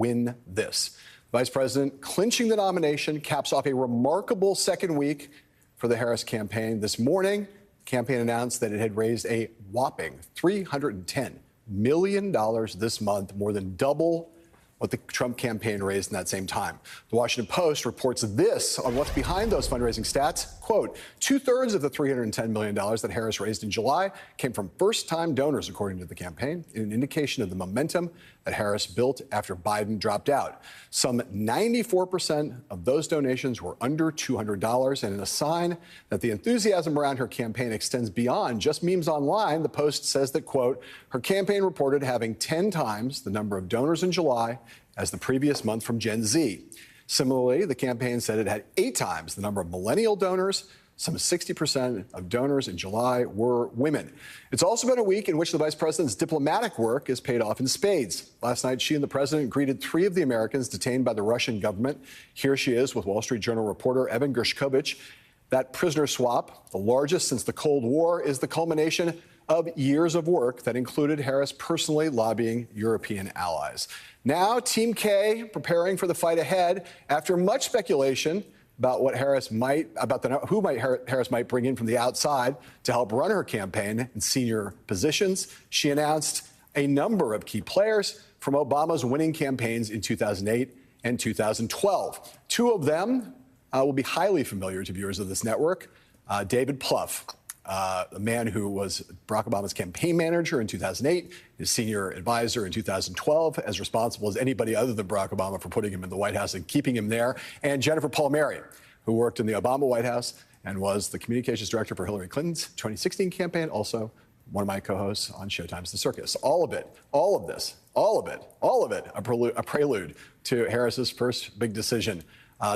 win this. Vice President clinching the nomination caps off a remarkable second week for the Harris campaign. This morning, the campaign announced that it had raised a whopping $310 million this month, more than double what the Trump campaign raised in that same time. The Washington Post reports this on what's behind those fundraising stats. Quote, 2/3 of the $310 million that Harris raised in July came from first-time donors, according to the campaign, in an indication of the momentum that Harris built after Biden dropped out. Some 94% of those donations were under $200, and in a sign that the enthusiasm around her campaign extends beyond just memes online, the Post says that, quote, her campaign reported having 10 times the number of donors in July as the previous month from Gen Z. Similarly, the campaign said it had 8 times the number of millennial donors. Some 60% of donors in July were women. It's also been a week in which the vice president's diplomatic work is paid off in spades. Last night, she and the president greeted 3 of the Americans detained by the Russian government. Here she is with Wall Street Journal reporter Evan Gershkovich. That prisoner swap, the largest since the Cold War, is the culmination of years of work that included Harris personally lobbying European allies. Now, Team K preparing for the fight ahead after much speculation about what Harris might, Harris might bring in from the outside to help run her campaign in senior positions. She announced a number of key players from Obama's winning campaigns in 2008 and 2012. 2 of them will be highly familiar to viewers of this network. David Plouffe, a man who was Barack Obama's campaign manager in 2008, his senior advisor in 2012, as responsible as anybody other than Barack Obama for putting him in the White House and keeping him there, and Jennifer Palmieri, who worked in the Obama White House and was the communications director for Hillary Clinton's 2016 campaign, also one of my co-hosts on Showtime's The Circus. All of it, a prelude to Harris's first big decision,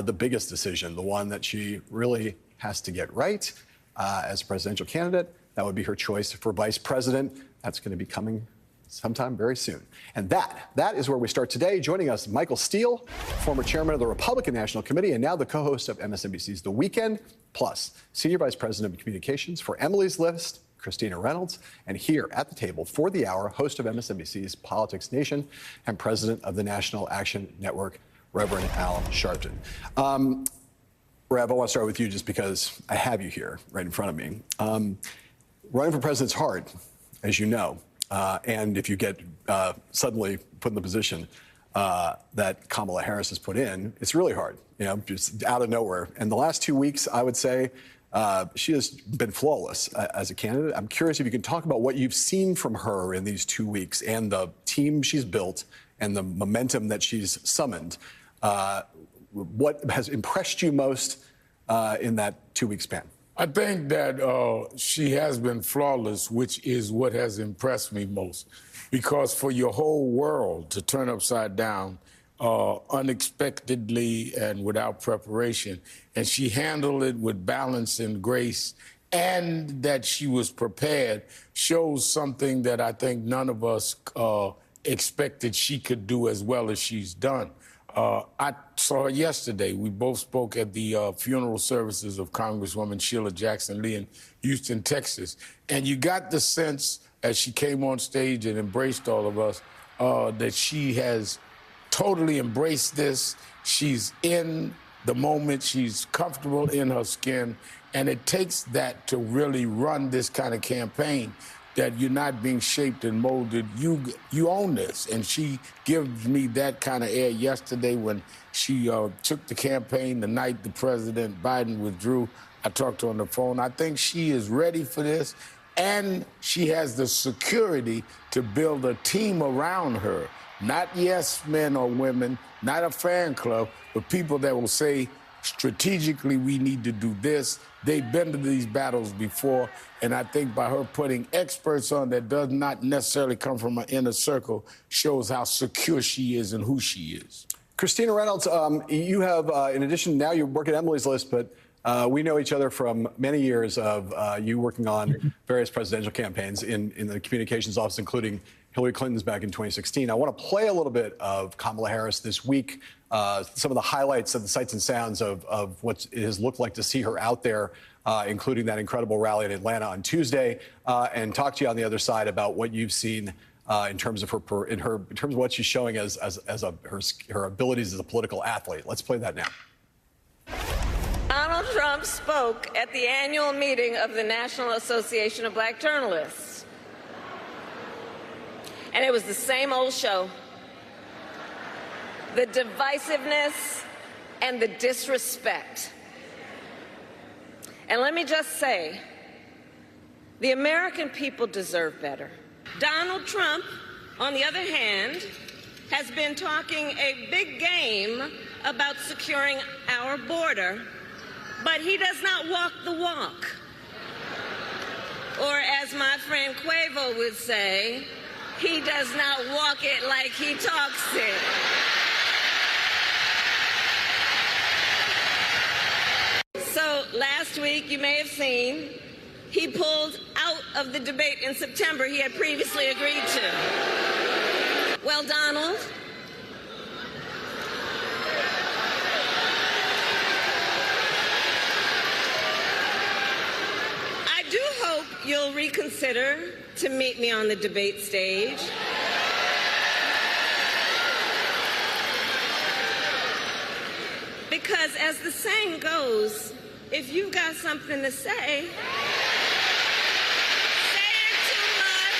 the biggest decision, the one that she really has to get right. As a presidential candidate, that would be her choice for vice president. That's going to be coming sometime very soon. And that is where we start today. Joining us, Michael Steele, former chairman of the Republican National Committee and now the co-host of MSNBC's The Weekend, plus senior vice president of communications for Emily's List, Christina Reynolds, and here at the table for the hour, host of MSNBC's Politics Nation and president of the National Action Network, Reverend Al Sharpton. Rev, I want to start with you just because I have you here right in front of me. Running for president's hard, as you know. And if you get suddenly put in the position that Kamala Harris has put in, it's really hard, just out of nowhere. And the last 2 weeks, I would say, she has been flawless as a candidate. I'm curious if you can talk about what you've seen from her in these 2 weeks and the team she's built and the momentum that she's summoned. What has impressed you most in that 2-week span? I think that she has been flawless, which is what has impressed me most. Because for your whole world to turn upside down unexpectedly and without preparation, and she handled it with balance and grace, and that she was prepared, shows something that I think none of us expected she could do as well as she's done. I saw her yesterday. We both spoke at the funeral services of Congresswoman Sheila Jackson Lee in Houston, Texas. And you got the sense, as she came on stage and embraced all of us, that she has totally embraced this. She's in the moment. She's comfortable in her skin. And it takes that to really run this kind of campaign, that you're not being shaped and molded. You own this. And she gives me that kind of air yesterday when she took the campaign the night the President Biden withdrew. I talked to her on the phone. I think she is ready for this. And she has the security to build a team around her. Not yes men or women, not a fan club, but people that will say, strategically, we need to do this. They've been to these battles before, and I think by her putting experts on that does not necessarily come from an inner circle shows how secure she is and who she is. Christina Reynolds, you have, in addition, now you work at Emily's List, but we know each other from many years of you working on various presidential campaigns in the communications office, including Hillary Clinton's back in 2016. I want to play a little bit of Kamala Harris this week, some of the highlights of the sights and sounds of what it has looked like to see her out there, including that incredible rally in Atlanta on Tuesday, and talk to you on the other side about what you've seen in terms of what she's showing as her abilities as a political athlete. Let's play that now. Donald Trump spoke at the annual meeting of the National Association of Black Journalists. And it was the same old show. The divisiveness and the disrespect. And let me just say, the American people deserve better. Donald Trump, on the other hand, has been talking a big game about securing our border, but he does not walk the walk. Or as my friend Quavo would say, he does not walk it like he talks it. So last week, you may have seen, he pulled out of the debate in September he had previously agreed to. Well, Donald, I do hope you'll reconsider to meet me on the debate stage. Because as the saying goes, if you've got something to say, say it to my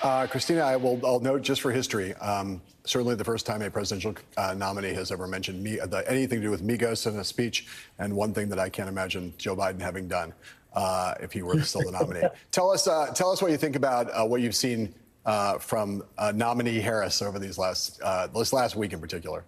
face. Christina, I'll note just for history, certainly the first time a presidential nominee has ever mentioned anything to do with Migos in a speech, and one thing that I can't imagine Joe Biden having done if he were still the nominee. Tell us what you think about what you've seen from nominee Harris over this last week in particular.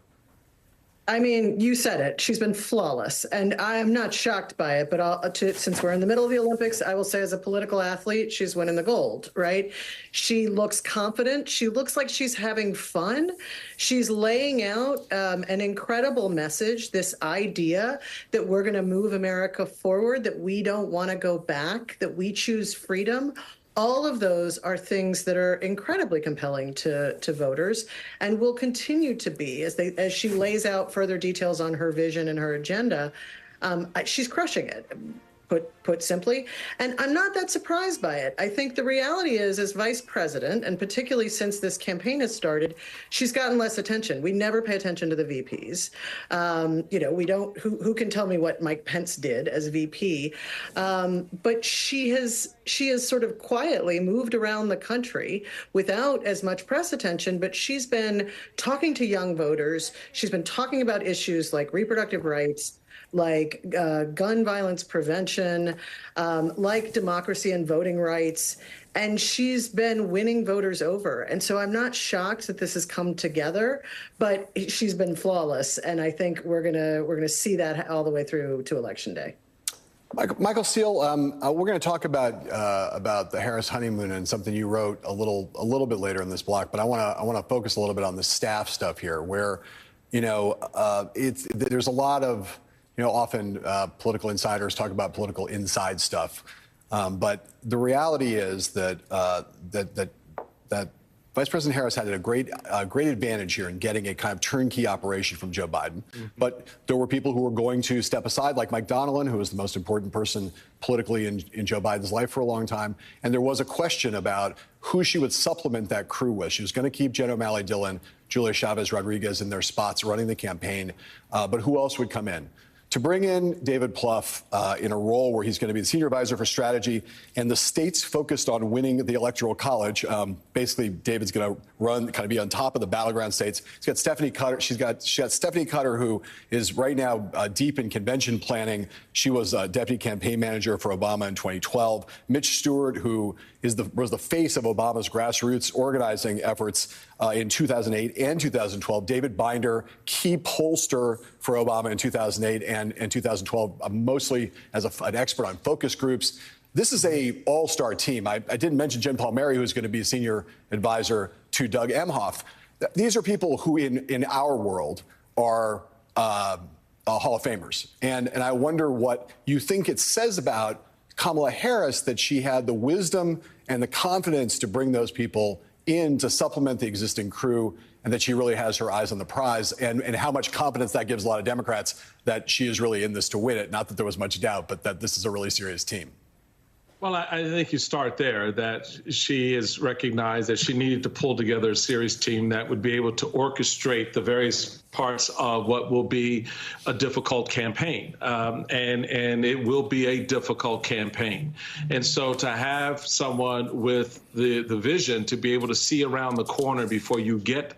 I mean, you said it. She's been flawless, and I am not shocked by it. But since we're in the middle of the Olympics, I will say, as a political athlete, she's winning the gold. Right? She looks confident. She looks like she's having fun. She's laying out an incredible message. This idea that we're going to move America forward, that we don't want to go back, that we choose freedom. All of those are things that are incredibly compelling to voters, and will continue to be as she lays out further details on her vision and her agenda. She's crushing it, put simply, and I'm not that surprised by it. I think the reality is, as vice president, and particularly since this campaign has started, she's gotten less attention. We never pay attention to the VPs. We don't. Who can tell me what Mike Pence did as VP? But she has sort of quietly moved around the country without as much press attention. But she's been talking to young voters. She's been talking about issues like reproductive rights, like gun violence prevention, like democracy and voting rights. And she's been winning voters over. And so I'm not shocked that this has come together, but she's been flawless. And I think we're gonna see that all the way through to Election Day. Michael Steele, we're going to talk about the Harris honeymoon and something you wrote a little bit later in this block. But I want to focus a little bit on the staff stuff here, where there's a lot of often political insiders talk about political inside stuff, but the reality is that Vice President Harris had a great advantage here in getting a kind of turnkey operation from Joe Biden. Mm-hmm. But there were people who were going to step aside, like Mike Donnellan, who was the most important person politically in Joe Biden's life for a long time. And there was a question about who she would supplement that crew with. She was going to keep Jen O'Malley Dillon, Julia Chavez Rodriguez in their spots running the campaign. But who else would come in? To bring in David Plouffe in a role where he's going to be the senior advisor for strategy, and the state's focused on winning the Electoral College. Basically, David's going to be on top of the battleground states. He's got Stephanie Cutter. She's got Stephanie Cutter, who is right now deep in convention planning. She was deputy campaign manager for Obama in 2012. Mitch Stewart, who was the face of Obama's grassroots organizing efforts in 2008 and 2012. David Binder, key pollster for Obama in 2008 and 2012, mostly as an expert on focus groups. This is a all-star team. I didn't mention Jen Palmieri, who's going to be a senior advisor to Doug Emhoff. These are people who, in our world, are Hall of Famers. And I wonder what you think it says about Kamala Harris that she had the wisdom and the confidence to bring those people in to supplement the existing crew, and that she really has her eyes on the prize, and how much confidence that gives a lot of Democrats that she is really in this to win it. Not that there was much doubt, but that this is a really serious team. Well, I think you start there, that she has recognized that she needed to pull together a serious team that would be able to orchestrate the various parts of what will be a difficult campaign. And it will be a difficult campaign. And so to have someone with the vision to be able to see around the corner before you get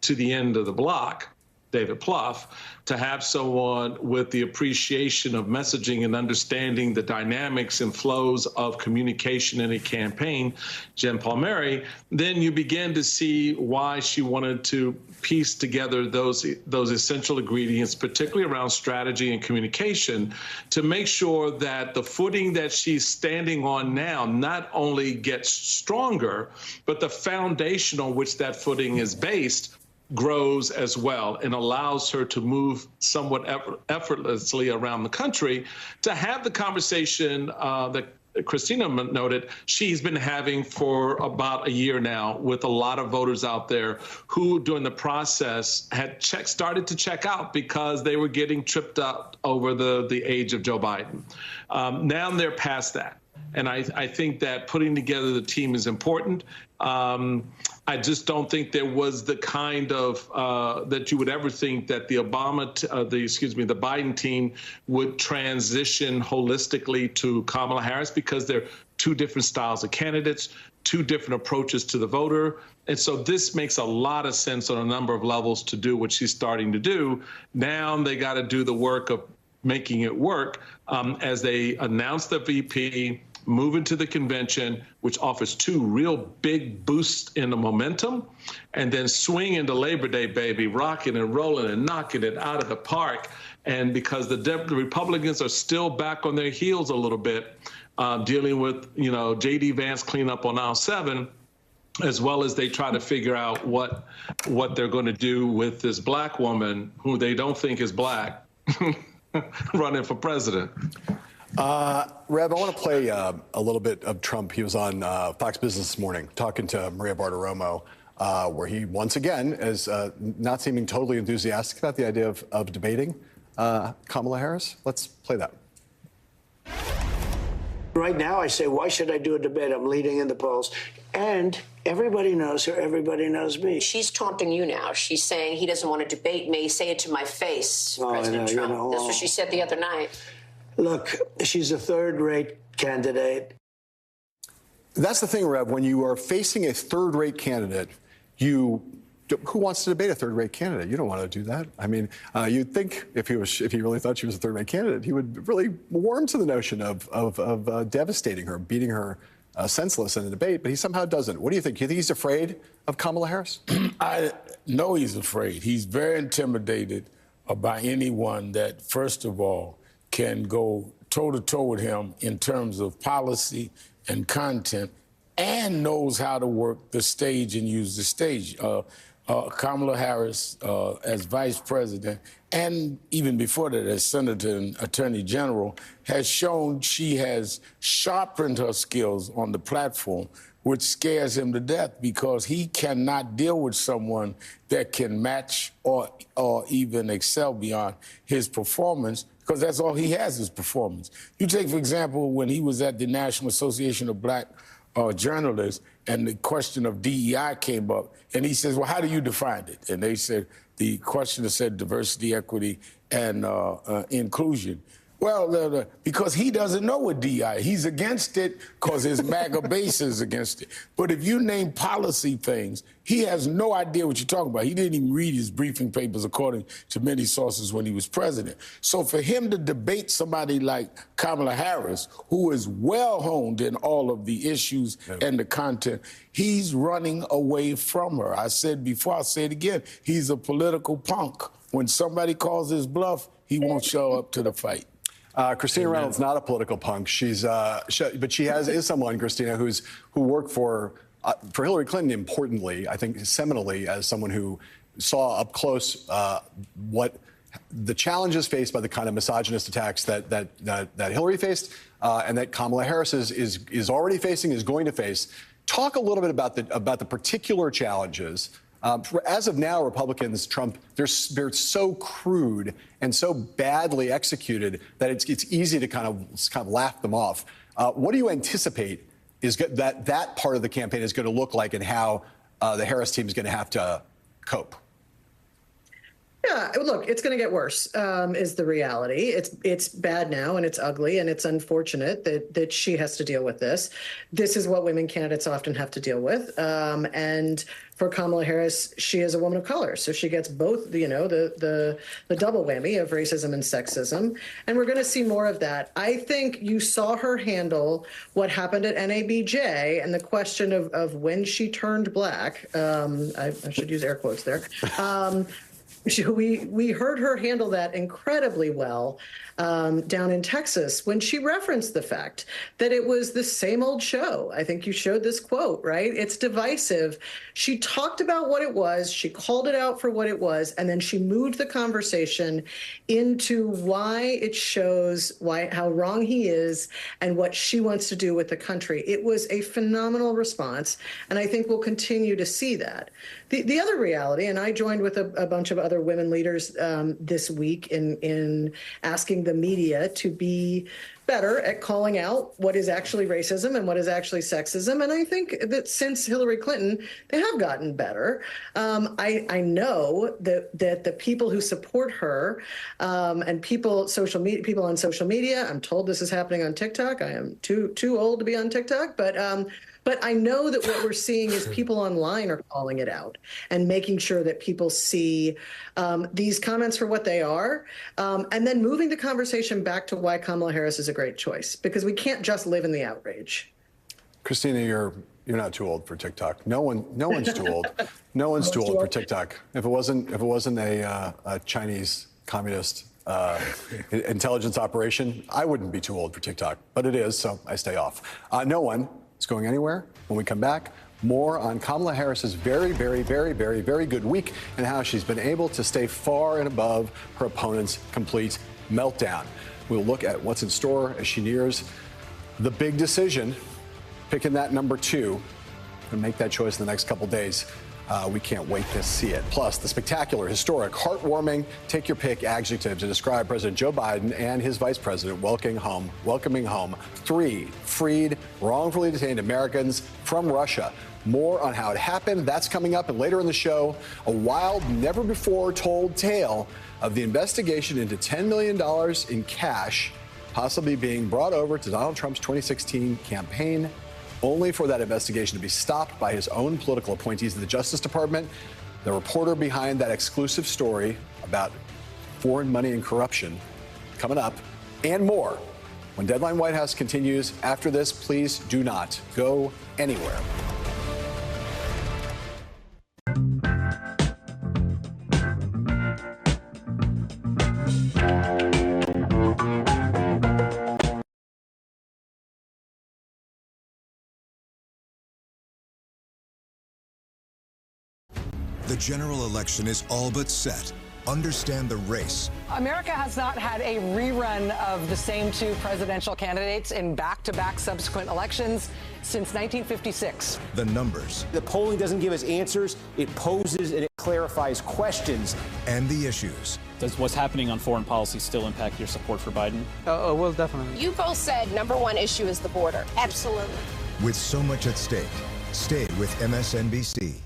to the end of the block, David Plouffe, to have someone with the appreciation of messaging and understanding the dynamics and flows of communication in a campaign, Jen Palmieri, then you begin to see why she wanted to piece together those essential ingredients, particularly around strategy and communication, to make sure that the footing that she's standing on now not only gets stronger, but the foundation on which that footing is based grows as well, and allows her to move somewhat effortlessly around the country to have the conversation that Christina noted she's been having for about a year now with a lot of voters out there who during the process had started to check out because they were getting tripped up over the age of Joe Biden. Now they're past that. And I think that putting together the team is important. I just don't think there was the kind of that you would ever think that the the Biden team would transition holistically to Kamala Harris, because they're two different styles of candidates, two different approaches to the voter. And so this makes a lot of sense on a number of levels to do what she's starting to do. Now they got to do the work of making it work as they announce the VP, move into the convention, which offers two real big boosts in the momentum, and then swing into Labor Day, baby, rocking and rolling and knocking it out of the park. And because the Republicans are still back on their heels a little bit, dealing with, J.D. Vance cleanup on aisle 7, as well as they try to figure out what they're going to do with this black woman who they don't think is black running for president. Rev, I want to play a little bit of Trump. He was on Fox Business this morning talking to Maria Bartiromo, where he once again is not seeming totally enthusiastic about the idea of debating Kamala Harris. Let's play that. Right now, I say, why should I do a debate? I'm leading in the polls. And everybody knows her. Everybody knows me. She's taunting you now. She's saying he doesn't want to debate me. Say it to my face, President Trump. That's what she said the other night. Look, she's a third-rate candidate. That's the thing, Rev. When you are facing a third-rate candidate, who wants to debate a third-rate candidate? You don't want to do that. I mean, you'd think if he really thought she was a third-rate candidate, he would really warm to the notion of devastating her, beating her senseless in a debate, but he somehow doesn't. What do you think? Do you think he's afraid of Kamala Harris? I know he's afraid. He's very intimidated by anyone that, first of all, can go toe-to-toe with him in terms of policy and content, and knows how to work the stage and use the stage. Kamala Harris, as vice president, and even before that as senator and attorney general, has shown she has sharpened her skills on the platform, which scares him to death because he cannot deal with someone that can match or even excel beyond his performance, because that's all he has is performance. You take, for example, when he was at the National Association of Black Journalists and the question of DEI came up, and he says, well, how do you define it? And they said, the questioner said diversity, equity, and inclusion. Well, because he doesn't know what DEI is. He's against it because his MAGA base is against it. But if you name policy things, he has no idea what you're talking about. He didn't even read his briefing papers, according to many sources, when he was president. So for him to debate somebody like Kamala Harris, who is well-honed in all of the issues and the content, he's running away from her. I said before, I'll say it again, he's a political punk. When somebody calls his bluff, he won't show up to the fight. Christina Reynolds, not a political punk. But she is someone, Christina, who worked for Hillary Clinton, importantly, I think seminally, as someone who saw up close what the challenges faced by the kind of misogynist attacks that Hillary faced, and that Kamala Harris is already facing, is going to face. Talk a little bit about the particular challenges. As of now, Republicans, Trump, they're so crude and so badly executed that it's easy to kind of laugh them off. What do you anticipate is that part of the campaign is going to look like, and how the Harris team is going to have to cope? Yeah, look, it's going to get worse, is the reality. It's bad now, and it's ugly, and it's unfortunate that she has to deal with this. This is what women candidates often have to deal with. And for Kamala Harris, she is a woman of color, so she gets both, the double whammy of racism and sexism. And we're going to see more of that. I think you saw her handle what happened at NABJ and the question of when she turned black. I should use air quotes there. We heard her handle that incredibly well down in Texas when she referenced the fact that it was the same old show. I think you showed this quote, right? It's divisive. She talked about what it was. She called it out for what it was. And then she moved the conversation into why it shows how wrong he is and what she wants to do with the country. It was a phenomenal response. And I think we'll continue to see that. The other reality, and I joined with a bunch of other women leaders this week in asking the media to be better at calling out what is actually racism and what is actually sexism. And I think that since Hillary Clinton, they have gotten better. I know that the people who support her and people on social media, I'm told this is happening on TikTok. I am too old to be on TikTok, but I know that what we're seeing is people online are calling it out and making sure that people see these comments for what they are, and then moving the conversation back to why Kamala Harris is a great choice, because we can't just live in the outrage. Christina, you're not too old for TikTok. No one's too old. No one's too old for TikTok. If it wasn't a Chinese communist intelligence operation, I wouldn't be too old for TikTok. But it is, so I stay off. No one is going anywhere. When we come back, more on Kamala Harris's very, very, very, very, very good week and how she's been able to stay far and above her opponent's complete meltdown. We'll look at what's in store as she nears the big decision, picking that number 2, and make that choice in the next couple days. We can't wait to see it. Plus, the spectacular, historic, heartwarming, take your pick adjective to describe President Joe Biden and his vice president welcoming home 3 freed, wrongfully detained Americans from Russia. More on how it happened. That's coming up. And later in the show, a wild, never-before-told tale of the investigation into $10 million in cash possibly being brought over to Donald Trump's 2016 campaign, only for that investigation to be stopped by his own political appointees in the Justice Department. The reporter behind that exclusive story about foreign money and corruption coming up, and more. When Deadline White House continues after this, please do not go anywhere. The general election is all but set. Understand the race. America has not had a rerun of the same 2 presidential candidates in back-to-back subsequent elections since 1956. The numbers. The polling doesn't give us answers. It poses and it clarifies questions. And the issues. Does what's happening on foreign policy still impact your support for Biden? Well, definitely. You both said #1 issue is the border. Absolutely. With so much at stake, stay with MSNBC.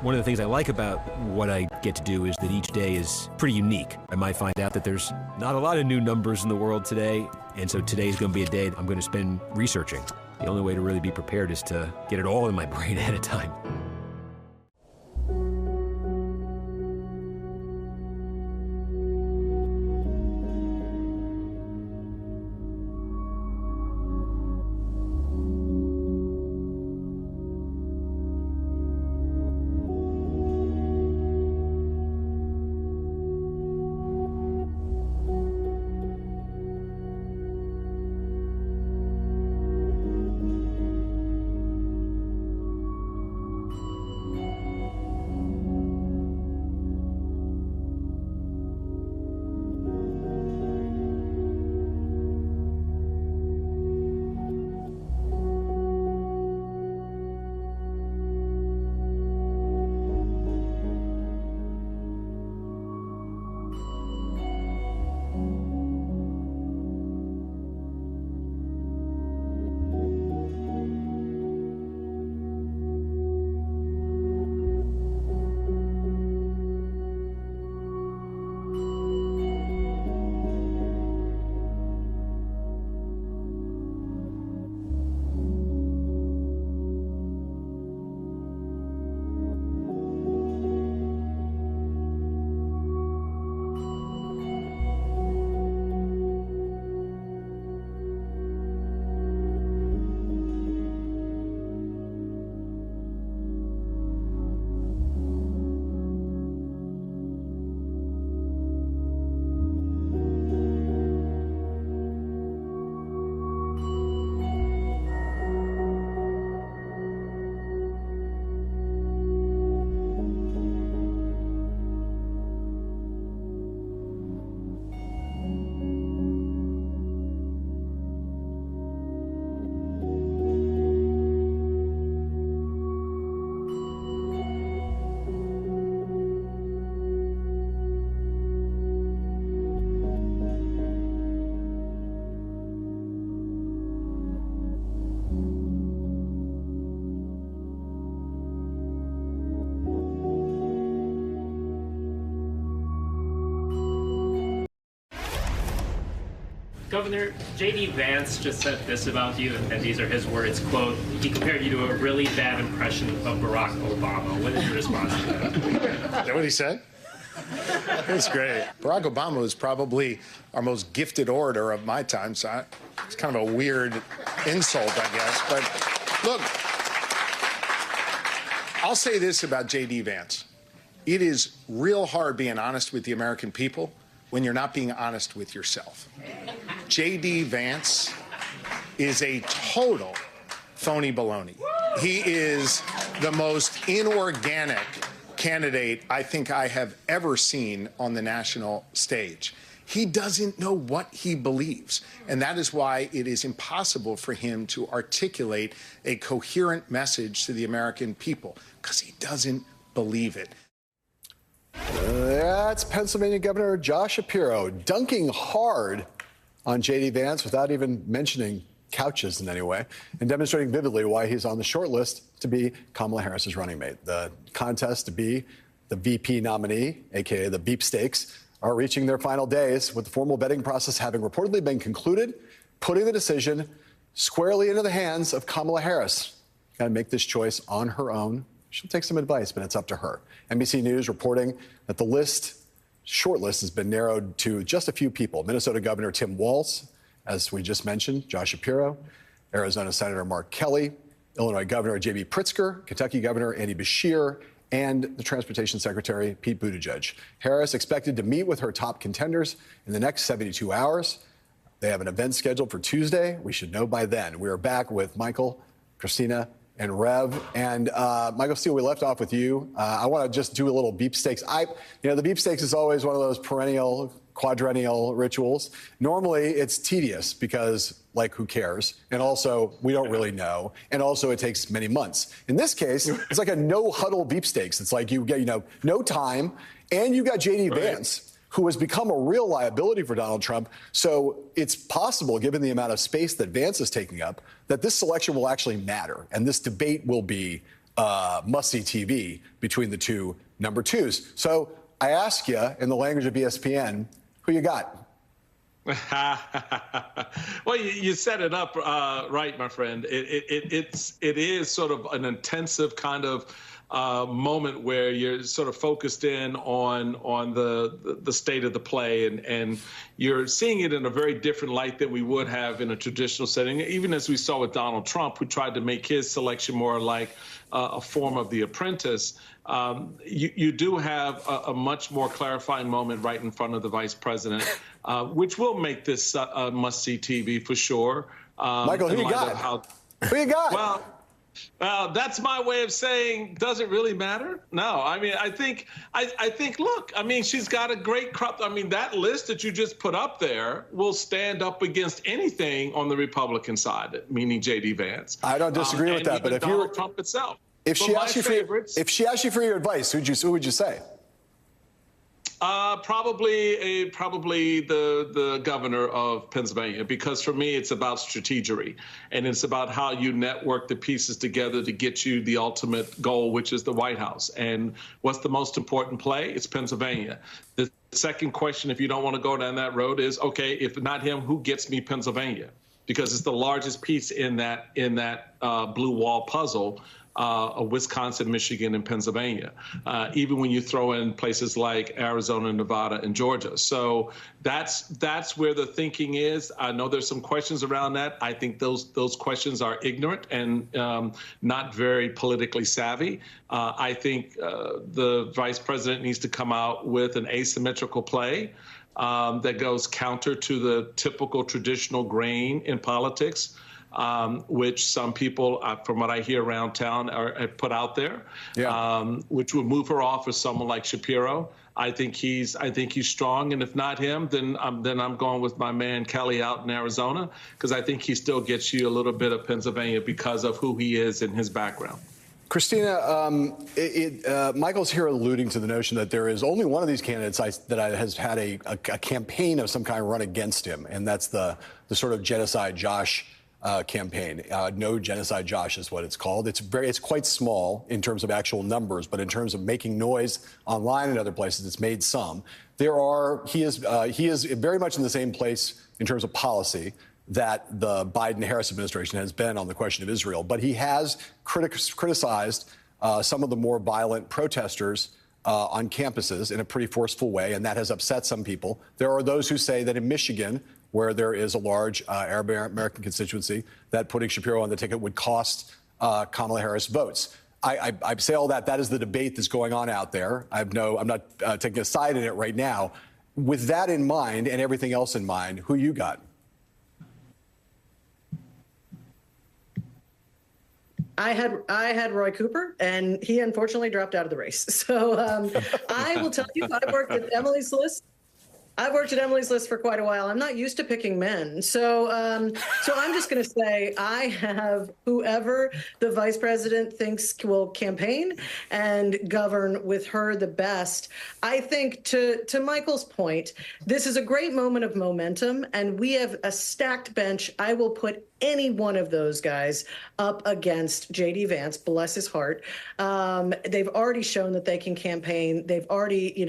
One of the things I like about what I get to do is that each day is pretty unique. I might find out that there's not a lot of new numbers in the world today, and so today's going to be a day I'm going to spend researching. The only way to really be prepared is to get it all in my brain ahead of time. Governor, J.D. Vance just said this about you, and these are his words, quote, he compared you to a really bad impression of Barack Obama. What is your response to that? Is that what he said? That's great. Barack Obama was probably our most gifted orator of my time, so it's kind of a weird insult, I guess. But look, I'll say this about J.D. Vance. It is real hard being honest with the American people when you're not being honest with yourself. J.D. Vance is a total phony baloney. He is the most inorganic candidate I think I have ever seen on the national stage. He doesn't know what he believes, and that is why it is impossible for him to articulate a coherent message to the American people, because he doesn't believe it. That's Pennsylvania Governor Josh Shapiro dunking hard on J.D. Vance without even mentioning couches in any way, and demonstrating vividly why he's on the short list to be Kamala Harris's running mate. The contest to be the VP nominee, a.k.a. the Beep Stakes, are reaching their final days, with the formal vetting process having reportedly been concluded, putting the decision squarely into the hands of Kamala Harris. Got to make this choice on her own. She'll take some advice, but it's up to her. NBC News reporting that the short list has been narrowed to just a few people. Minnesota Governor Tim Walz, as we just mentioned, Josh Shapiro, Arizona Senator Mark Kelly, Illinois Governor J.B. Pritzker, Kentucky Governor Andy Beshear, and the Transportation Secretary Pete Buttigieg. Harris expected to meet with her top contenders in the next 72 hours. They have an event scheduled for Tuesday. We should know by then. We are back with Michael, Christina, and Rev. And Michael Steele, we left off with you. I want to just do a little Beep Stakes. The Beep Stakes is always one of those perennial, quadrennial rituals. Normally, it's tedious because, like, who cares? And also, we don't really know. And also, it takes many months. In this case, it's like a no-huddle Beep Stakes. It's like you get, no time, and you got J.D. Vance, who has become a real liability for Donald Trump. So it's possible, given the amount of space that Vance is taking up, that this selection will actually matter. And this debate will be must-see TV between the two number twos. So I ask you, in the language of ESPN, who you got? Well, you set it up right, my friend. It is sort of an intensive kind of moment where you're sort of focused in on the state of the play, and you're seeing it in a very different light than we would have in a traditional setting, even as we saw with Donald Trump, who tried to make his selection more like a form of The Apprentice. You do have a much more clarifying moment right in front of the vice president, which will make this must-see TV for sure. Michael, who you got? Who you got? Well, that's my way of saying, does it really matter? No, I mean, I think, look, I mean, she's got a great crop. I mean, that list that you just put up there will stand up against anything on the Republican side, meaning J.D. Vance. I don't distragree with that, but if Donald Trump itself. If she asked you for your advice, who would you say? Probably the governor of Pennsylvania, because for me, it's about strategery, and it's about how you network the pieces together to get you the ultimate goal, which is the White House. And what's the most important play? It's Pennsylvania. The second question, if you don't want to go down that road, is, okay, if not him, who gets me Pennsylvania? Because it's the largest piece in that blue wall puzzle. Of Wisconsin, Michigan, and Pennsylvania, even when you throw in places like Arizona, Nevada, and Georgia. So that's where the thinking is. I know there's some questions around that. I think those questions are ignorant and not very politically savvy. I think the vice president needs to come out with an asymmetrical play that goes counter to the typical traditional grain in politics. Which some people, from what I hear around town, have put out there, which would move her off as someone like Shapiro. I think he's strong, and if not him, then I'm going with my man Kelly out in Arizona, because I think he still gets you a little bit of Pennsylvania because of who he is and his background. Christina, Michael's here alluding to the notion that there is only one of these candidates that has had a campaign of some kind run against him, and that's the sort of Genocide Josh campaign. No Genocide Josh is what it's called. It's quite small in terms of actual numbers, but in terms of making noise online and other places, it's made some. He is very much in the same place in terms of policy that the Biden-Harris administration has been on the question of Israel. But he has criticized some of the more violent protesters on campuses in a pretty forceful way, and that has upset some people. There are those who say that in Michigan, where there is a large Arab American constituency, that putting Shapiro on the ticket would cost Kamala Harris votes. I say all that. That is the debate that's going on out there. I'm not taking a side in it right now. With that in mind and everything else in mind, who you got? I had Roy Cooper, and he unfortunately dropped out of the race. So I will tell you, I've worked at Emily's List. I've worked at Emily's List for quite a while. I'm not used to picking men. So I'm just going to say I have whoever the vice president thinks will campaign and govern with her the best. I think to Michael's point, this is a great moment of momentum, and we have a stacked bench. I will put any one of those guys up against J.D. Vance, bless his heart. They've already shown that they can campaign. They've already,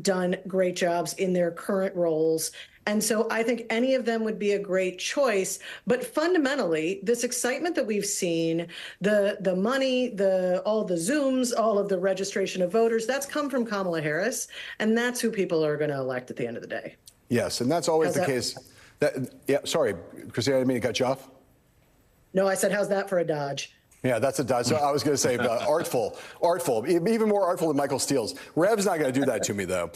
done great jobs in their current roles. And so I think any of them would be a great choice. But fundamentally, this excitement that we've seen, the money, all the Zooms, all of the registration of voters, that's come from Kamala Harris. And that's who people are going to elect at the end of the day. Yes, and that's always the case. Sorry, Christina, I didn't mean to cut you off. No, I said, how's that for a dodge? Yeah, that's a dodge. So I was going to say artful, even more artful than Michael Steele's. Rev's not going to do that to me, though.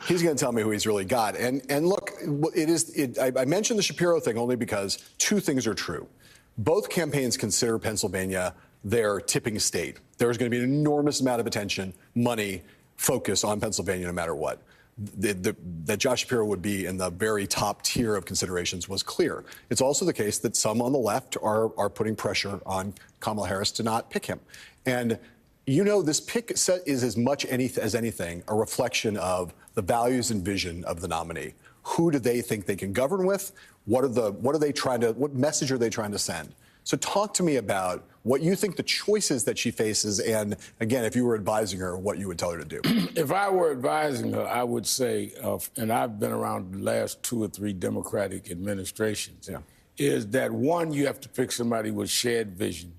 He's going to tell me who he's really got. And look, I mentioned the Shapiro thing only because two things are true. Both campaigns consider Pennsylvania their tipping state. There's going to be an enormous amount of attention, money, focus on Pennsylvania no matter what. That Josh Shapiro would be in the very top tier of considerations was clear. It's also the case that some on the left are putting pressure on Kamala Harris to not pick him. And this pick is as much as anything a reflection of the values and vision of the nominee. Who do they think they can govern with? What message are they trying to send? So talk to me about what you think the choices that she faces, and again, if you were advising her, what you would tell her to do. If I were advising her, I would say, and I've been around the last 2 or 3 Democratic administrations, is that one, you have to pick somebody with shared vision.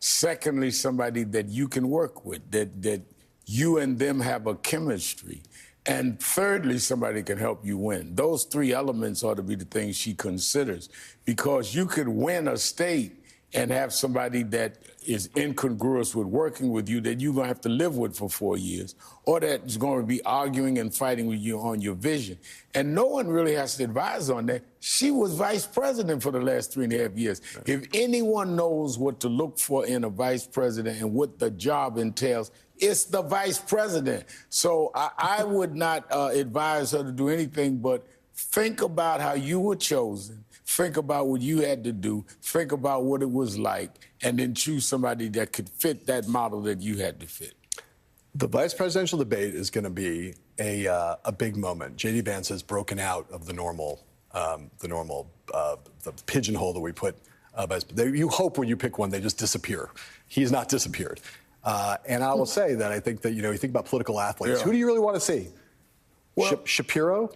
Secondly, somebody that you can work with, that you and them have a chemistry. And thirdly, somebody can help you win. Those 3 elements ought to be the things she considers, because you could win a state and have somebody that is incongruous with working with you that you're going to have to live with for 4 years, or that is going to be arguing and fighting with you on your vision. And no one really has to advise on that. She was vice president for the last 3.5 years. Right. If anyone knows what to look for in a vice president and what the job entails, it's the vice president. So I would not advise her to do anything but think about how you were chosen, think about what you had to do, think about what it was like, and then choose somebody that could fit that model that you had to fit. The vice presidential debate is going to be a big moment. J.D. Vance has broken out of the pigeonhole that we put. You hope when you pick one, they just disappear. He's not disappeared. And I will say that I think that, you think about political athletes. Yeah. Who do you really want to see? Well, Shapiro,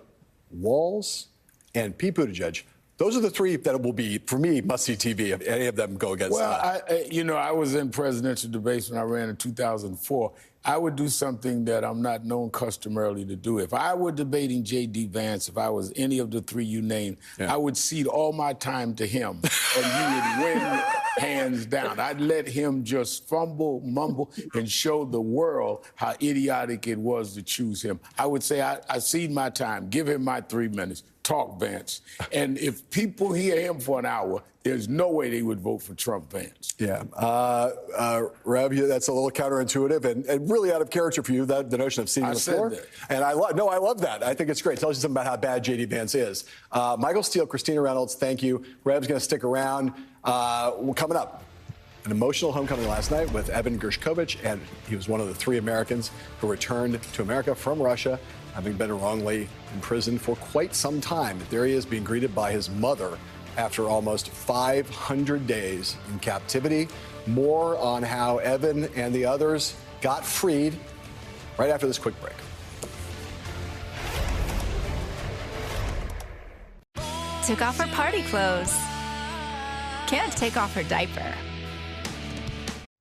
Walz, and Pete Buttigieg. Those are the 3 that will be, for me, must-see TV if any of them go against. Well, I was in presidential debates when I ran in 2004. I would do something that I'm not known customarily to do. If I were debating J.D. Vance, if I was any of the 3 you named, I would cede all my time to him, and you would win hands down. I'd let him just fumble, mumble, and show the world how idiotic it was to choose him. I would say I cede my time, give him my 3 minutes. Talk Vance. And if people hear him for an hour, there's no way they would vote for Trump Vance. Yeah. Rev, that's a little counterintuitive and really out of character for you, the notion of seeing the floor. That. And I love that. I think it's great. It tells you something about how bad J.D. Vance is. Michael Steele, Christina Reynolds, thank you. Rev's going to stick around. Coming up, an emotional homecoming last night with Evan Gershkovich, and he was one of the 3 Americans who returned to America from Russia, having been wrongly imprisoned for quite some time. There he is being greeted by his mother after almost 500 days in captivity. More on how Evan and the others got freed right after this quick break. took off her party clothes. Can't take off her diaper.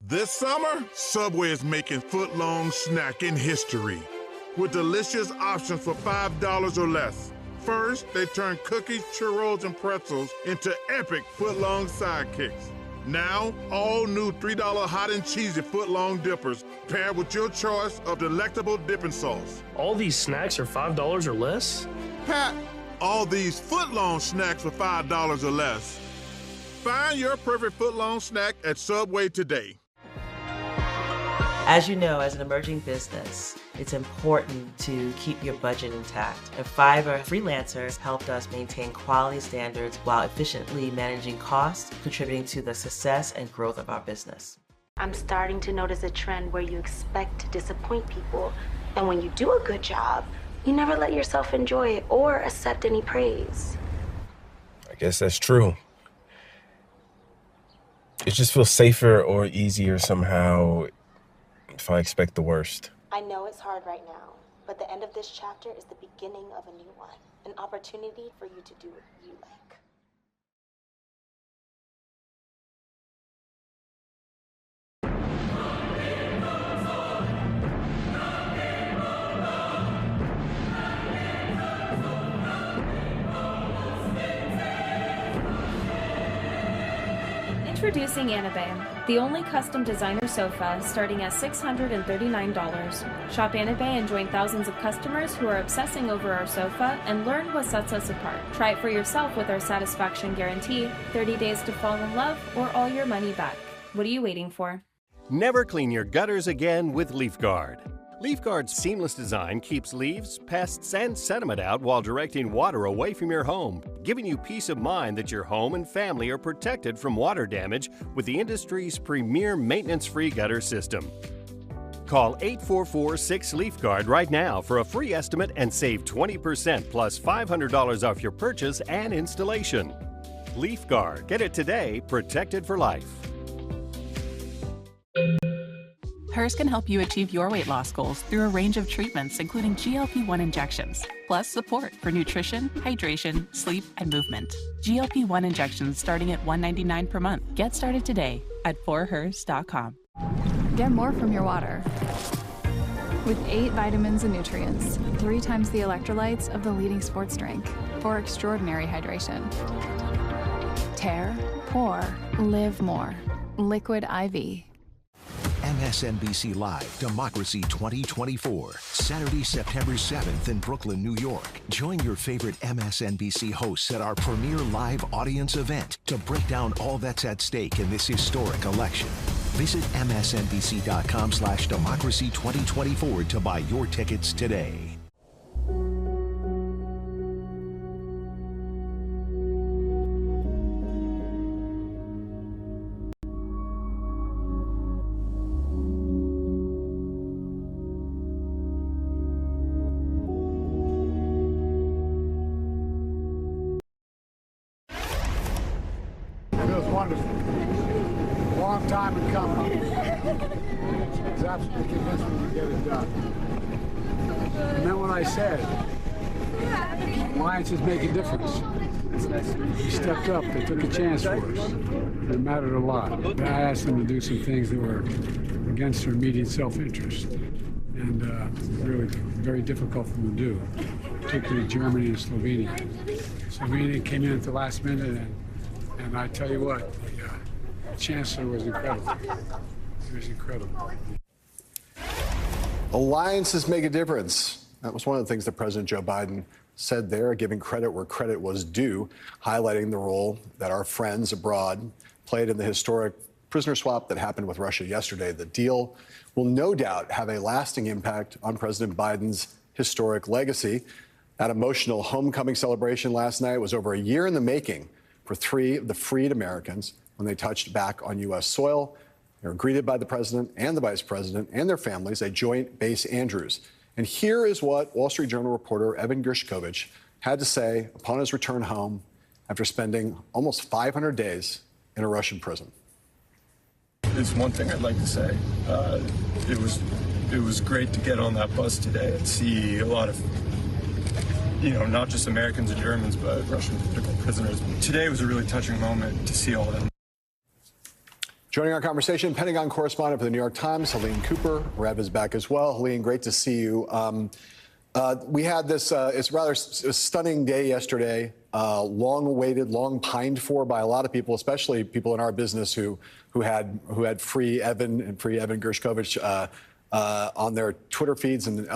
This summer, Subway is making foot-long snacking history with delicious options for $5 or less. First, they turn cookies, churros, and pretzels into epic foot-long sidekicks. Now, all new $3 hot and cheesy foot-long dippers paired with your choice of delectable dipping sauce. All these snacks are $5 or less? Pat, all these foot-long snacks for $5 or less. Find your perfect foot-long snack at Subway today. As you know, as an emerging business, it's important to keep your budget intact. And Fiverr freelancers helped us maintain quality standards while efficiently managing costs, contributing to the success and growth of our business. I'm starting to notice a trend where you expect to disappoint people. And when you do a good job, you never let yourself enjoy it or accept any praise. I guess that's true. It just feels safer or easier somehow if I expect the worst. I know it's hard right now, but the end of this chapter is the beginning of a new one, an opportunity for you to do what you like. Introducing Anabe, the only custom designer sofa starting at $639. Shop Anabe and join thousands of customers who are obsessing over our sofa and learn what sets us apart. Try it for yourself with our satisfaction guarantee, 30 days to fall in love, or all your money back. What are you waiting for? Never clean your gutters again with LeafGuard. LeafGuard's seamless design keeps leaves, pests, and sediment out while directing water away from your home, giving you peace of mind that your home and family are protected from water damage with the industry's premier maintenance-free gutter system. Call 844-6LeafGuard right now for a free estimate and save 20% plus $500 off your purchase and installation. LeafGuard. Get it today, protected for life. Hers can help you achieve your weight loss goals through a range of treatments, including GLP-1 injections, plus support for nutrition, hydration, sleep, and movement. GLP-1 injections starting at $199 per month. Get started today at forhers.com. Get more from your water. With 8 vitamins and nutrients, 3 times the electrolytes of the leading sports drink for extraordinary hydration. Tear, pour, live more. Liquid IV. MSNBC Live Democracy 2024, Saturday, September 7th in Brooklyn, New York. Join your favorite MSNBC hosts at our premier live audience event to break down all that's at stake in this historic election. Visit msnbc.com/democracy 2024 to buy your tickets today. Long time in coming. I was absolutely convinced we could get it done. I meant what I said. Alliances make a difference. They stepped up. They took a chance for us. It mattered a lot. I asked them to do some things that were against their immediate self-interest. And really very difficult for them to do, particularly Germany and Slovenia. Slovenia came in at the last minute, and I tell you what, the chancellor was incredible. He was incredible. Alliances make a difference. That was one of the things that President Joe Biden said there, giving credit where credit was due, highlighting the role that our friends abroad played in the historic prisoner swap that happened with Russia yesterday. The deal will no doubt have a lasting impact on President Biden's historic legacy. That emotional homecoming celebration last night was over a year in the making for 3 of the freed Americans when they touched back on U.S. soil. They were greeted by the president and the vice president and their families at Joint Base Andrews. And here is what Wall Street Journal reporter Evan Gershkovich had to say upon his return home after spending almost 500 days in a Russian prison. There's one thing I'd like to say. It was great to get on that bus today and see a lot of, not just Americans and Germans, but Russian political prisoners. Today was a really touching moment to see all of them. Joining our conversation, Pentagon correspondent for the New York Times, Helene Cooper. Rev is back as well. Helene, great to see you. We had this, it's rather stunning day yesterday, long awaited, long pined for by a lot of people, especially people in our business who had free Evan and free Evan Gershkovich on their Twitter feeds and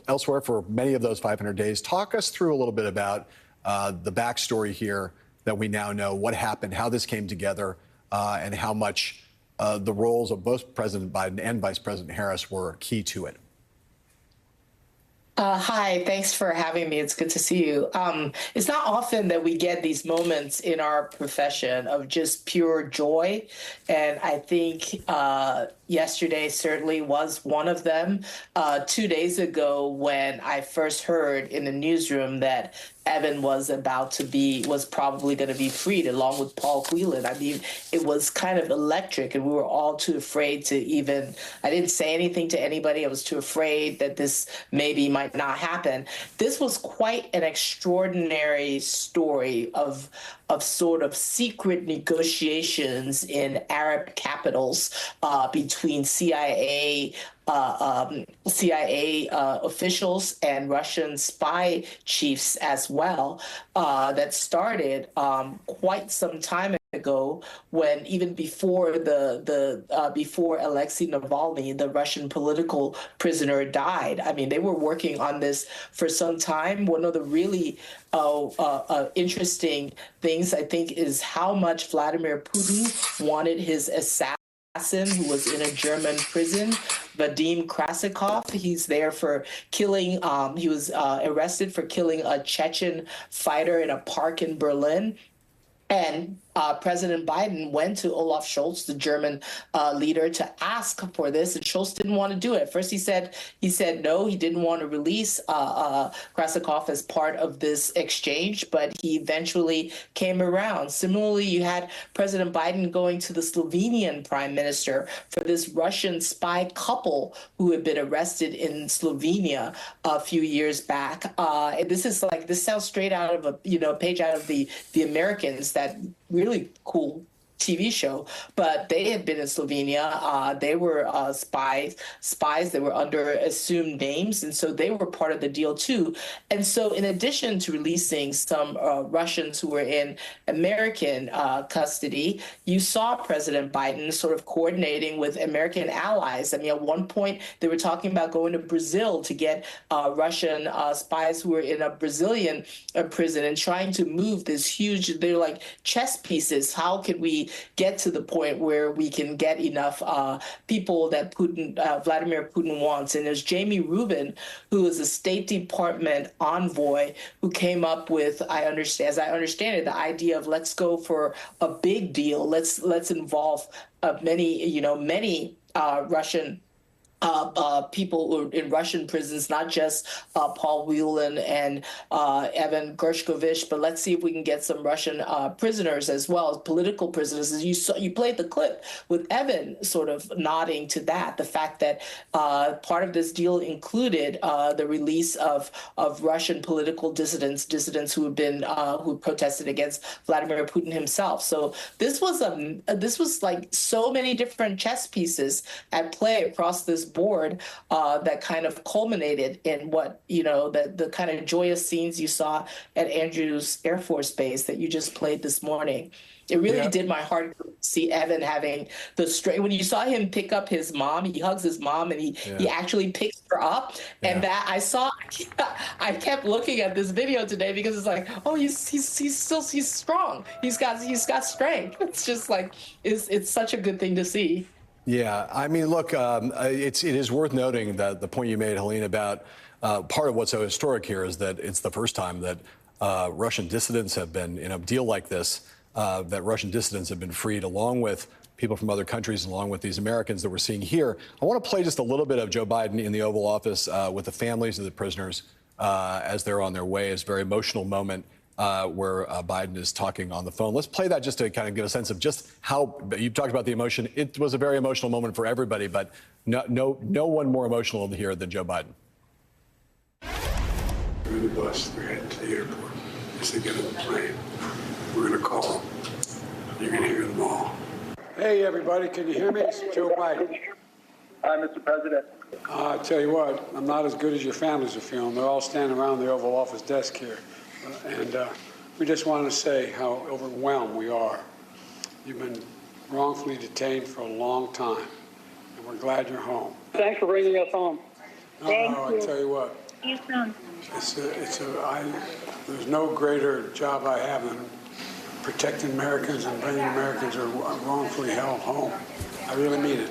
elsewhere for many of those 500 days. Talk us through a little bit about the backstory here that we now know, what happened, how this came together, and how much the roles of both President Biden and Vice President Harris were key to it. Hi, thanks for having me. It's good to see you. It's not often that we get these moments in our profession of just pure joy. And I think yesterday certainly was one of them. 2 days ago, when I first heard in the newsroom that Evan was probably going to be freed along with Paul Whelan. I mean, it was kind of electric, and we were all too afraid to even, I didn't say anything to anybody. I was too afraid that this maybe might not happen. This was quite an extraordinary story of sort of secret negotiations in Arab capitals between CIA officials and Russian spy chiefs as well, that started quite some time ago, when even before before Alexei Navalny, the Russian political prisoner, died. I mean, they were working on this for some time. One of the really interesting things, I think, is how much Vladimir Putin wanted his assassin, who was in a German prison, Vadim Krasikov. He's there for killing, he was arrested for killing a Chechen fighter in a park in Berlin. And President Biden went to Olaf Scholz, the German leader, to ask for this, and Scholz didn't want to do it. First, he said no, he didn't want to release Krasikov as part of this exchange, but he eventually came around. Similarly, you had President Biden going to the Slovenian prime minister for this Russian spy couple who had been arrested in Slovenia a few years back. This sounds straight out of a page out of the Americans, that really cool TV show, but they had been in Slovenia. They were spies. They were under assumed names, and so they were part of the deal too. And so, in addition to releasing some Russians who were in American custody, you saw President Biden sort of coordinating with American allies. I mean, at one point they were talking about going to Brazil to get Russian spies who were in a Brazilian prison and trying to move this huge. They're like chess pieces. How can we get to the point where we can get enough people that Vladimir Putin wants? And there's Jamie Rubin, who is a State Department envoy, who came up with, as I understand it, the idea of let's go for a big deal. Let's involve many Russian people in Russian prisons, not just Paul Whelan and Evan Gershkovich, but let's see if we can get some Russian prisoners as well, as political prisoners. As you played the clip with Evan sort of nodding to that, the fact that part of this deal included the release of Russian political dissidents who had been who protested against Vladimir Putin himself. So this was like so many different chess pieces at play across this board that kind of culminated in what, the kind of joyous scenes you saw at Andrews Air Force Base that you just played this morning. It really did my heart to see Evan having the strength. When you saw him pick up his mom, he hugs his mom, and he actually picks her up. And that I kept looking at this video today because it's like, oh, he's strong. He's got strength. It's just like it's such a good thing to see. Yeah, I mean, look, it is worth noting that the point you made, Helene, about part of what's so historic here is that it's the first time that Russian dissidents have been, in a deal like this, that Russian dissidents have been freed, along with people from other countries, along with these Americans that we're seeing here. I want to play just a little bit of Joe Biden in the Oval Office with the families of the prisoners as they're on their way. It's a very emotional moment where Biden is talking on the phone. Let's play that just to kind of get a sense of just how you talked about the emotion. It was a very emotional moment for everybody, but no one more emotional here than Joe Biden. Through the bus, we're heading to the airport as they get on the plane. We're going to call them. You're going to hear them all. Hey, everybody, can you hear me? It's Joe Biden. Hi, Mr. President. I tell you what, I'm not as good as your families are feeling. They're all standing around the Oval Office desk here. And we just want to say how overwhelmed we are. You've been wrongfully detained for a long time, and we're glad you're home. Thanks for bringing us home. I tell you what, there's no greater job I have than protecting Americans and bringing Americans who are wrongfully held home. I really mean it.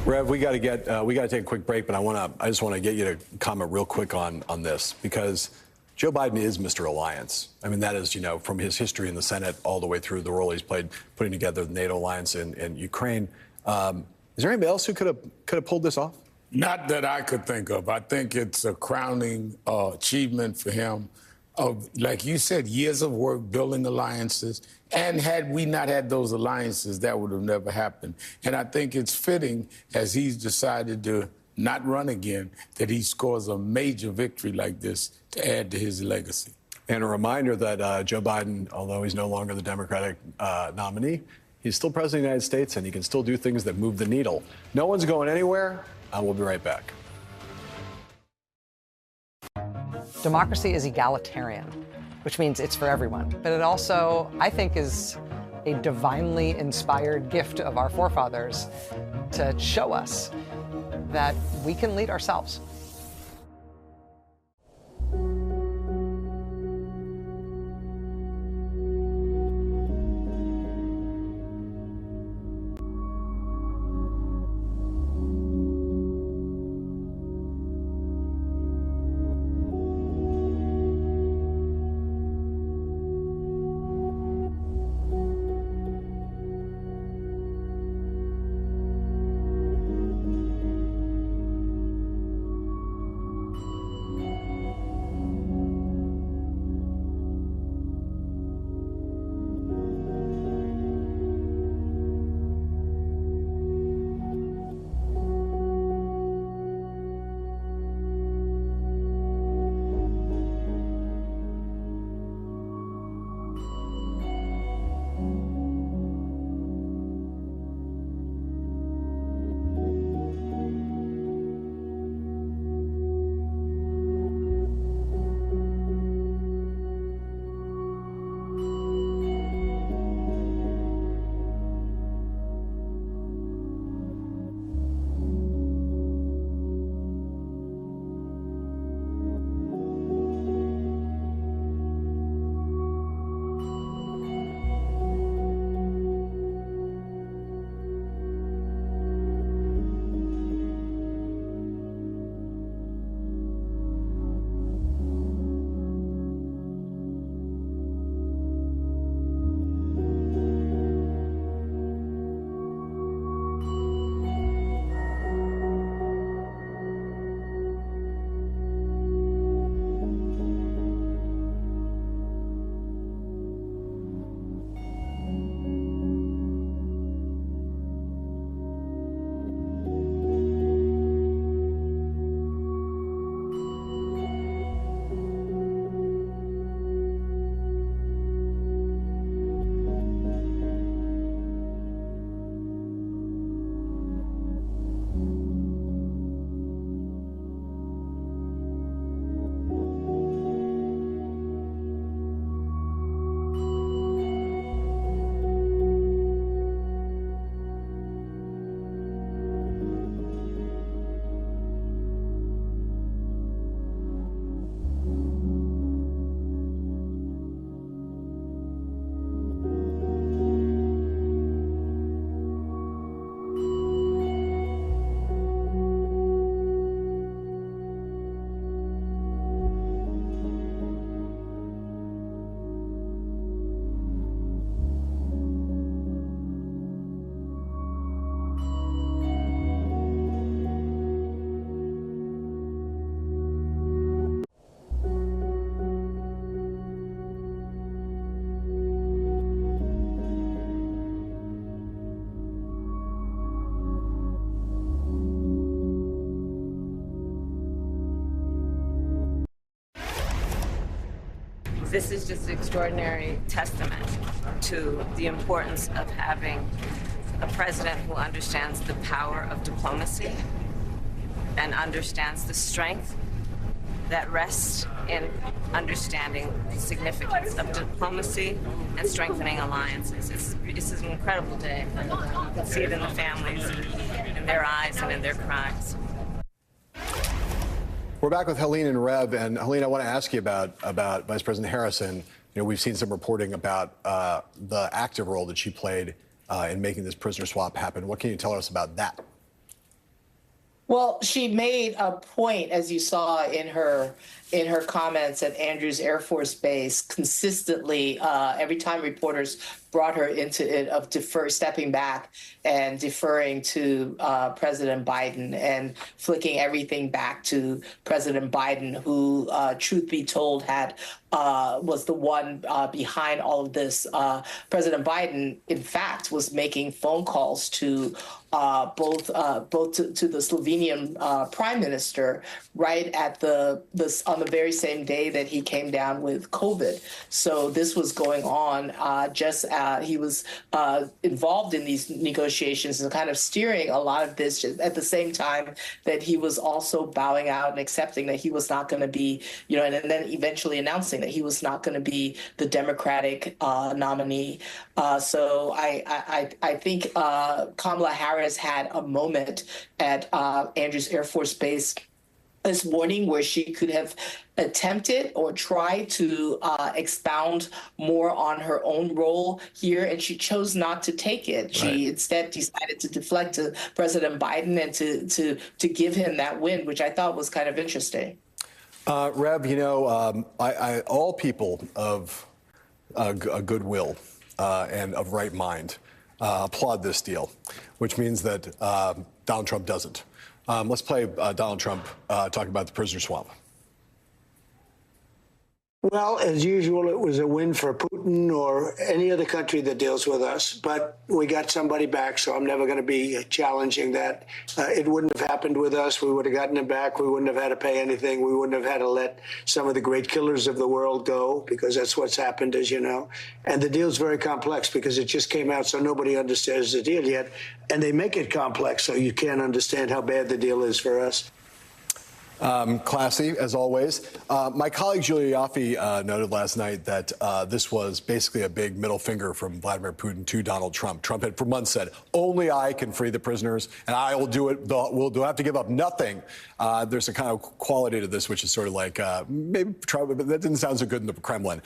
Rev, we got to take a quick break, but I just want to get you to comment real quick on this, because Joe Biden is Mr. Alliance. I mean, that is, from his history in the Senate all the way through the role he's played putting together the NATO alliance in Ukraine. Is there anybody else who could have pulled this off? Not that I could think of. I think it's a crowning achievement for him of, like you said, years of work building alliances. And had we not had those alliances, that would have never happened. And I think it's fitting, as he's decided to not run again, that he scores a major victory like this to add to his legacy. And a reminder that Joe Biden, although he's no longer the Democratic nominee, he's still president of the United States, and he can still do things that move the needle. No one's going anywhere. We'll be right back. Democracy is egalitarian, which means it's for everyone. But it also, I think, is a divinely inspired gift of our forefathers to show us that we can lead ourselves. This is just an extraordinary testament to the importance of having a president who understands the power of diplomacy and understands the strength that rests in understanding the significance of diplomacy and strengthening alliances. It's an incredible day. You can see it in the families, in their eyes and in their cries. We're back with Helene and Rev, and Helene, I want to ask you about Vice President Harris. And we've seen some reporting about the active role that she played in making this prisoner swap happen. What can you tell us about that? Well, she made a point, as you saw in her comments at Andrews Air Force Base, consistently every time reporters brought her into it, of stepping back and deferring to President Biden and flicking everything back to President Biden, who, truth be told, was the one behind all of this. President Biden, in fact, was making phone calls to both to the Slovenian Prime Minister right at on the very same day that he came down with COVID. So this was going on he was involved in these negotiations and kind of steering a lot of this at the same time that he was also bowing out and accepting that he was not going to be, and then eventually announcing that he was not going to be the Democratic nominee. So I think Kamala Harris had a moment at Andrews Air Force Base this morning where she could have attempted or tried to expound more on her own role here, and she chose not to take it. She instead decided to deflect to President Biden and to give him that win, which I thought was kind of interesting. Rev, all people of a goodwill and of right mind applaud this deal, which means that Donald Trump doesn't. Let's play Donald Trump talking about the prisoner swap. Well, as usual, it was a win for Putin or any other country that deals with us. But we got somebody back, so I'm never going to be challenging that. It wouldn't have happened with us. We would have gotten him back. We wouldn't have had to pay anything. We wouldn't have had to let some of the great killers of the world go, because that's what's happened, as you know. And the deal's very complex because it just came out, so nobody understands the deal yet. And they make it complex, so you can't understand how bad the deal is for us. Classy, as always. My colleague Julia Ioffe noted last night that this was basically a big middle finger from Vladimir Putin to Donald Trump. Trump had for months said, only I can free the prisoners, and I will do it. We'll have to give up nothing. There's a kind of quality to this, which is sort of like, maybe Trump, but that didn't sound so good in the Kremlin.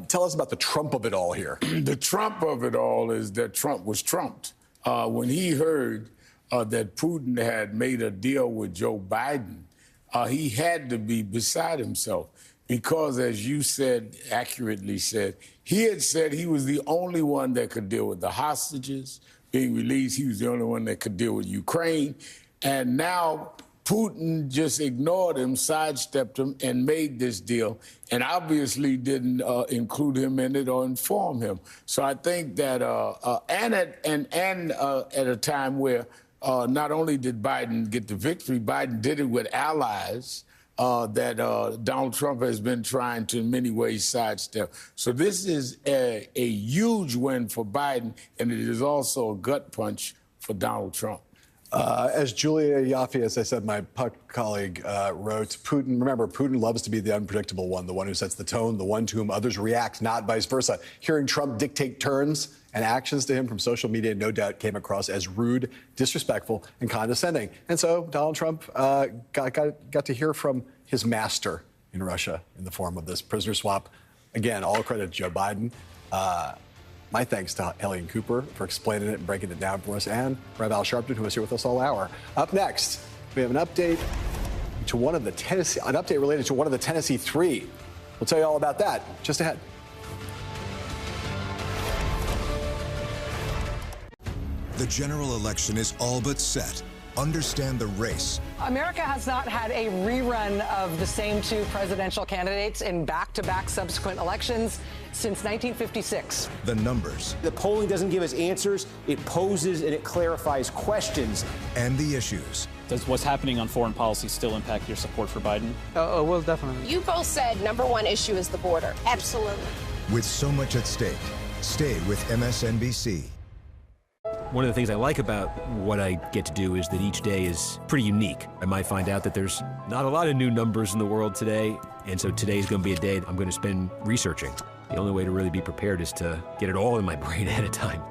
Tell us about the Trump of it all here. The Trump of it all is that Trump was trumped. When he heard that Putin had made a deal with Joe Biden, he had to be beside himself because, as you accurately said, he had said he was the only one that could deal with the hostages being released. He was the only one that could deal with Ukraine. And now Putin just ignored him, sidestepped him, and made this deal, and obviously didn't include him in it or inform him. So I think that, at a time where not only did Biden get the victory, Biden did it with allies that Donald Trump has been trying to in many ways sidestep. So this is a huge win for Biden, and it is also a gut punch for Donald Trump. As Julia Ioffe, as I said, my colleague, wrote, Putin loves to be the unpredictable one, the one who sets the tone, the one to whom others react, not vice versa. Hearing Trump dictate turns and actions to him from social media no doubt came across as rude, disrespectful, and condescending. And so Donald Trump got to hear from his master in Russia in the form of this prisoner swap. Again, all credit to Joe Biden. My thanks to Helene Cooper for explaining it and breaking it down for us, and Rev Al Sharpton, who was here with us all hour. Up next, we have an update related to one of the Tennessee Three. We'll tell you all about that just ahead. The general election is all but set. understand the race. America has not had a rerun of the same two presidential candidates in back-to-back subsequent elections since 1956. The numbers. The polling doesn't give us answers. It poses and it clarifies questions. And the issues. Does what's happening on foreign policy still impact your support for Biden? Well, definitely. You both said #1 issue is the border. Absolutely. With so much at stake, stay with MSNBC. One of the things I like about what I get to do is that each day is pretty unique. I might find out that there's not a lot of new numbers in the world today, and so today's going to be a day I'm going to spend researching. The only way to really be prepared is to get it all in my brain ahead of time.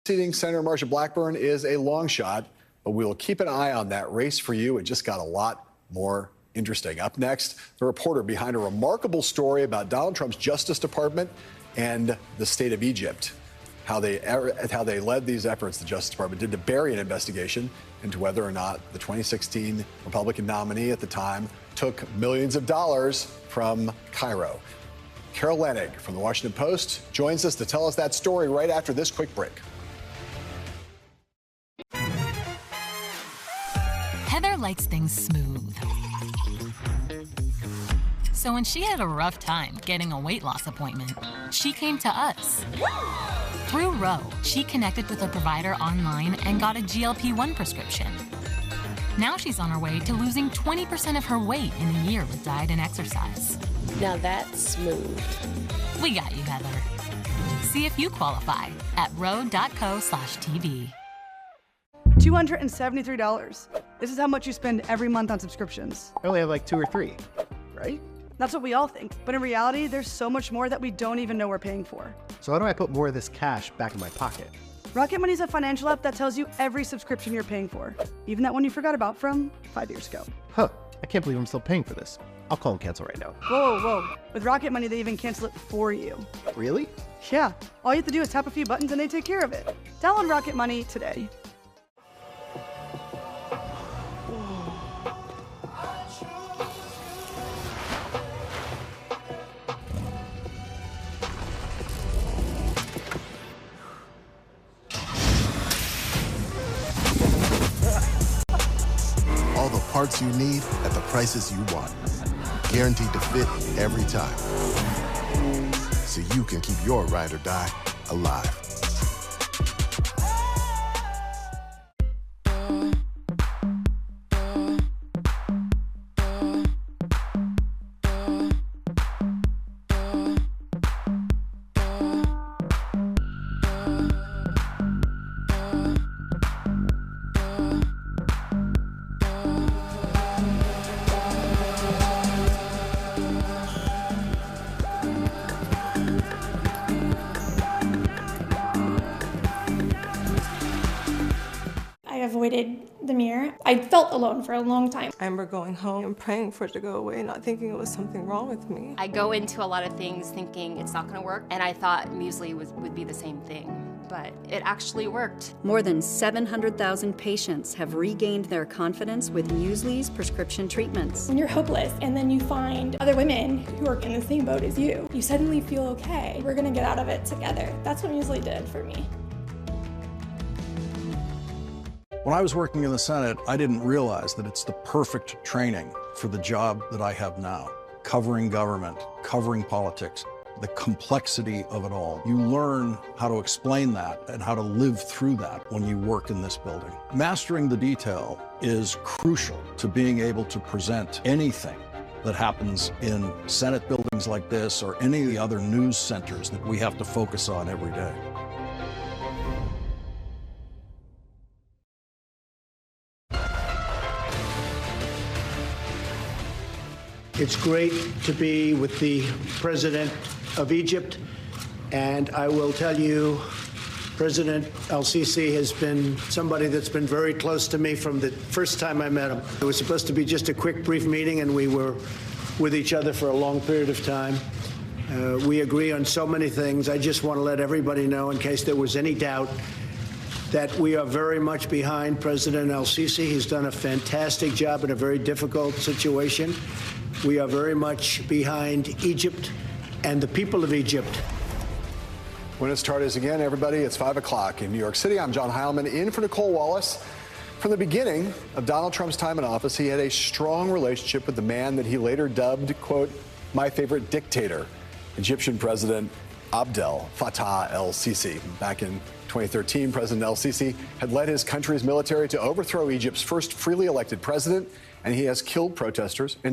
Seating Senator Marsha Blackburn is a long shot, but we will keep an eye on that race for you. It just got a lot more interesting. Up next, the reporter behind a remarkable story about Donald Trump's Justice Department and the state of Egypt. How they led these efforts, the Justice Department did, to bury an investigation into whether or not the 2016 Republican nominee at the time took millions of dollars from Cairo. Carol Leonnig from the Washington Post joins us to tell us that story right after this quick break. Heather likes things smooth. So when she had a rough time getting a weight loss appointment, she came to us. Through Ro, she connected with a provider online and got a GLP-1 prescription. Now she's on her way to losing 20% of her weight in a year with diet and exercise. Now that's smooth. We got you, Heather. See if you qualify at ro.co/TV. $273. This is how much you spend every month on subscriptions. I only have like 2 or 3, right? That's what we all think. But in reality, there's so much more that we don't even know we're paying for. So how do I put more of this cash back in my pocket? Rocket Money is a financial app that tells you every subscription you're paying for, even that one you forgot about from 5 years ago. Huh, I can't believe I'm still paying for this. I'll call and cancel right now. Whoa, whoa. With Rocket Money, they even cancel it for you. Really? Yeah. All you have to do is tap a few buttons and they take care of it. Download Rocket Money today. All the parts you need at the prices you want. Guaranteed to fit every time. So you can keep your ride or die alive. I avoided the mirror. I felt alone for a long time. I remember going home and praying for it to go away, not thinking it was something wrong with me. I go into a lot of things thinking it's not gonna work, and I thought muesli would be the same thing, but it actually worked. More than 700,000 patients have regained their confidence with muesli's prescription treatments. When you're hopeless and then you find other women who are in the same boat as you suddenly feel okay. We're gonna get out of it together. That's what muesli did for me. When I was working in the Senate, I didn't realize that it's the perfect training for the job that I have now, covering government, covering politics, the complexity of it all. You learn how to explain that and how to live through that when you work in this building. Mastering the detail is crucial to being able to present anything that happens in Senate buildings like this or any of the other news centers that we have to focus on every day. It's great to be with the President of Egypt, and I will tell you, President El-Sisi has been somebody that's been very close to me from the first time I met him. It was supposed to be just a quick, brief meeting, and we were with each other for a long period of time. We agree on so many things. I just want to let everybody know, in case there was any doubt, that we are very much behind President El-Sisi. He's done a fantastic job in a very difficult situation. We are very much behind Egypt and the people of Egypt. When it starts again, everybody, it's 5 o'clock in New York City. I'm John Heilman, in for Nicolle Wallace. From the beginning of Donald Trump's time in office, he had a strong relationship with the man that he later dubbed, quote, my favorite dictator, Egyptian President Abdel Fattah el-Sisi. Back in 2013, President el-Sisi had led his country's military to overthrow Egypt's first freely elected president, and he has killed protesters in